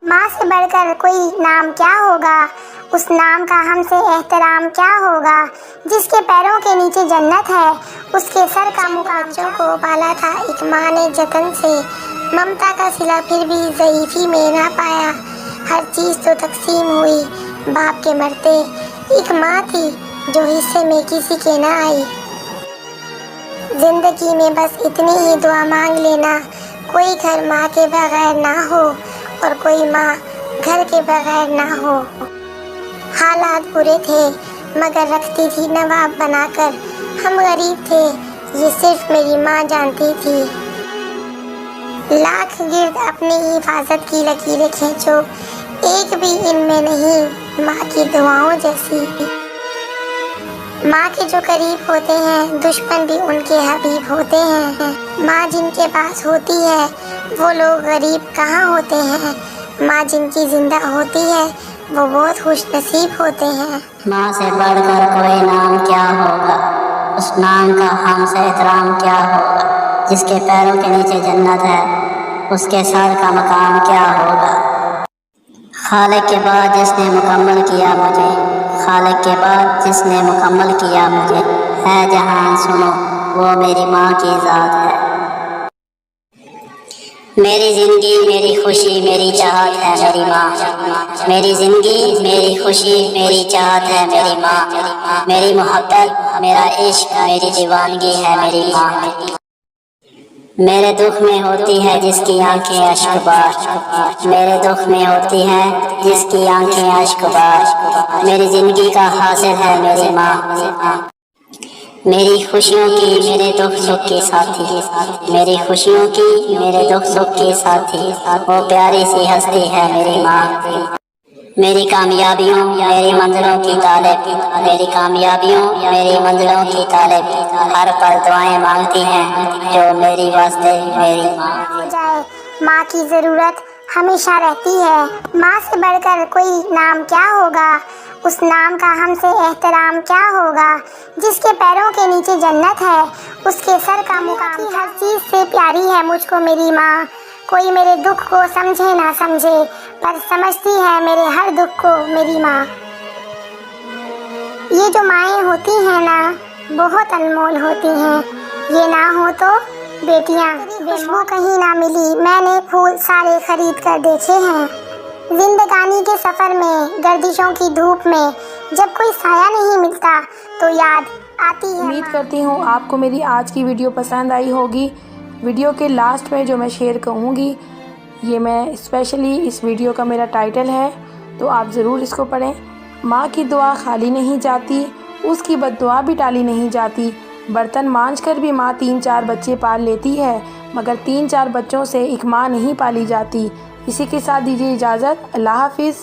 माँ से बढ़कर कोई नाम क्या होगा, उस नाम का हमसे एहतराम क्या होगा। जिसके पैरों के नीचे जन्नत है, उसके सर का मुकाम। बच्चों को पाला था एक माँ ने जतन से, ममता का सिला फिर भी ज़ईफ़ी में ना पाया। हर चीज़ तो तकसीम हुई बाप के मरते, एक माँ थी जो हिस्से में किसी के ना आई। जिंदगी में बस इतनी ही दुआ मांग लेना, कोई घर माँ के बगैर ना हो और कोई माँ घर के बगैर ना हो। हालात बुरे थे मगर रखती थी नवाब बनाकर, हम गरीब थे ये सिर्फ मेरी माँ जानती थी। लाख गिर्द अपनी हिफाजत की लकीरें खींचो, एक भी इनमें नहीं माँ की दुआओं जैसी। माँ के जो करीब होते हैं दुश्मन भी उनके हबीब होते हैं। माँ जिनके पास होती है वो लोग गरीब कहाँ होते हैं, माँ जिनकी जिंदा होती है वो बहुत खुश नसीब होते हैं। माँ से बढ़कर कोई नाम क्या होगा, उस नाम का हमसे एहतराम क्या होगा। जिसके पैरों के नीचे जन्नत है, उसके सर का मकाम क्या होगा। खालिक के बाद जिसने मुकम्मल किया मुझे, खालिक के बाद जिसने मुकम्मल किया मुझे, है जहान सुनो वो मेरी माँ की ज़ात है। मेरी ज़िंदगी मेरी खुशी मेरी चाहत है मेरी माँ, मेरी ज़िंदगी मेरी खुशी मेरी चाहत है मेरी माँ। मेरी मोहब्बत मेरा इश्क मेरी दीवानगी है मेरी माँ। मेरे दुख में होती है जिसकी आंखें अश्कबार, मेरे दुख में होती है जिसकी आंखें अश्कबार। मेरी ज़िंदगी का हासिल है मेरी माँ, मेरी खुशियों की मेरे दुख सुख के साथी, मेरी खुशियों की मेरे दुख सुख के साथी। वो प्यारी सी हस्ती है मेरी माँ। मेरी कामयाबियों मेरी मंजिलों की तालिब, मेरी कामयाबियों मेरी मंजिलों की तालिब। हर पल दुआएं मांगती हैं जो मेरी वास्ते मेरी माँ। हो जाए माँ की ज़रूरत हमेशा रहती है। माँ से बढ़कर कोई नाम क्या होगा, उस नाम का हमसे एहतराम क्या होगा। जिसके पैरों के नीचे जन्नत है, उसके सर का मुकाम। हर चीज़ से प्यारी है मुझको मेरी माँ, कोई मेरे दुख को समझे ना समझे पर समझती है मेरे हर दुख को मेरी माँ। ये जो माएँ होती हैं ना बहुत अनमोल होती हैं, ये ना हो तो बेटियाँ खुशबू कहीं ना मिली, मैंने फूल सारे खरीद कर देखे हैं। जिंदगानी के सफ़र में गर्दिशों की धूप में जब कोई साया नहीं मिलता तो याद आती है। उम्मीद करती हूँ आपको मेरी आज की वीडियो पसंद आई होगी। वीडियो के लास्ट में जो मैं शेयर कहूँगी ये मैं स्पेशली इस वीडियो का मेरा टाइटल है, तो आप ज़रूर इसको पढ़ें। माँ की दुआ खाली नहीं जाती, उसकी बद्दुआ भी टाली नहीं जाती। बर्तन मांझ कर भी माँ 3-4 बच्चे पाल लेती है, मगर 3-4 बच्चों से एक माँ नहीं पाली जाती। इसी के साथ दीजिए इजाज़त। अल्लाह हाफिज़।